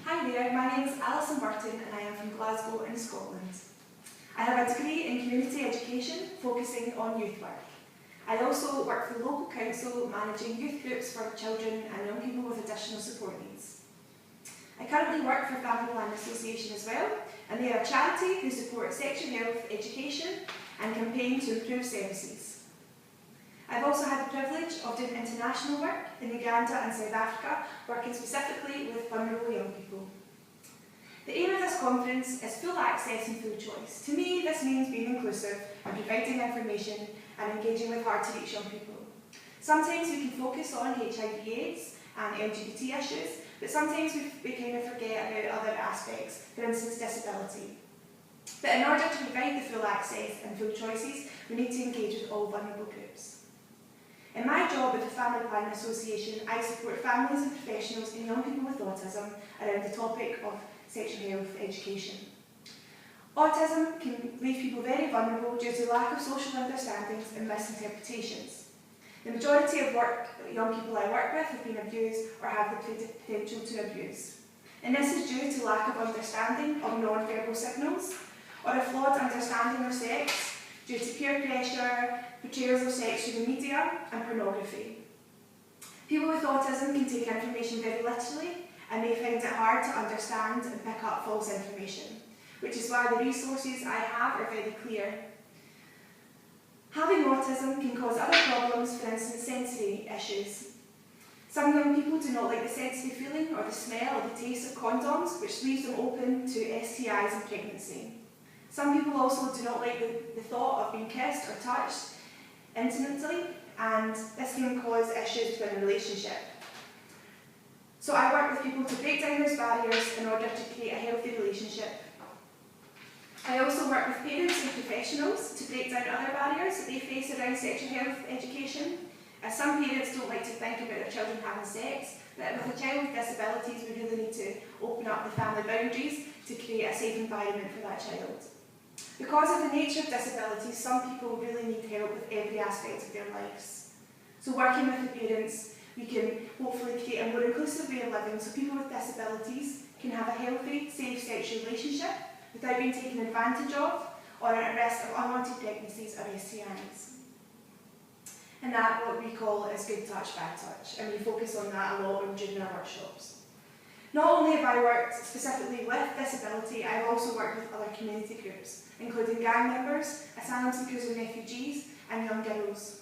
Hi there, my name is Alison Burton and I am from Glasgow in Scotland. I have a degree in community education focusing on youth work. I also work for the local council managing youth groups for children and young people with additional support needs. I currently work for Family Planning Association as well, and they are a charity who support sexual health, education and campaign to improve services. I've also had the privilege of doing international work in Uganda and South Africa, working specifically with vulnerable young people. The aim of this conference is full access and full choice. To me, this means being inclusive and providing information and engaging with hard-to-reach young people. Sometimes we can focus on HIV/AIDS and LGBT issues, but sometimes we kind of forget about other aspects, for instance disability. But in order to provide the full access and full choices, we need to engage with all vulnerable groups. In my job with the Family Planning Association, I support families and professionals and young people with autism around the topic of sexual health education. Autism can leave people very vulnerable due to lack of social understandings and misinterpretations. The majority of young people I work with have been abused or have the potential to abuse. And this is due to lack of understanding of non-verbal signals or a flawed understanding of sex due to peer pressure, portrayals of sex through the media and pornography. People with autism can take information very literally and may find it hard to understand and pick up false information, which is why the resources I have are very clear. Having autism can cause other problems, for instance sensory issues. Some young people do not like the sensory feeling or the smell or the taste of condoms, which leaves them open to STIs and pregnancy. Some people also do not like the thought of being kissed or touched intimately, and this can cause issues within a relationship. So I work with people to break down those barriers in order to create a healthy relationship. I also work with parents and professionals to break down other barriers that they face around sexual health education, as some parents don't like to think about their children having sex, but with a child with disabilities we really need to open up the family boundaries to create a safe environment for that child. Because of the nature of disabilities, some people really need help with every aspect of their lives. So working with the parents, we can hopefully create a more inclusive way of living so people with disabilities can have a healthy, safe sexual relationship without being taken advantage of or at risk of unwanted pregnancies or STIs. And that what we call is good touch, bad touch, and we focus on that a lot during our workshops. Not only have I worked specifically with disability, I've also worked with other community groups, including gang members, asylum seekers and refugees, and young girls.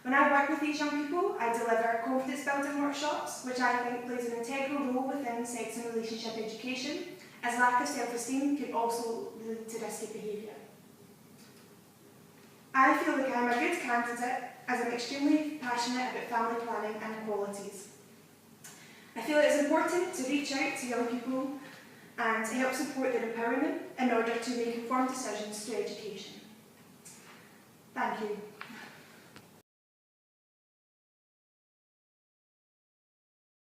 When I work with these young people, I deliver confidence building workshops, which I think plays an integral role within sex and relationship education, as lack of self-esteem can also lead to risky behaviour. I feel like I'm a good candidate as I'm extremely passionate about family planning and equalities. I feel it is important to reach out to young people and to help support their empowerment in order to make informed decisions through education. Thank you.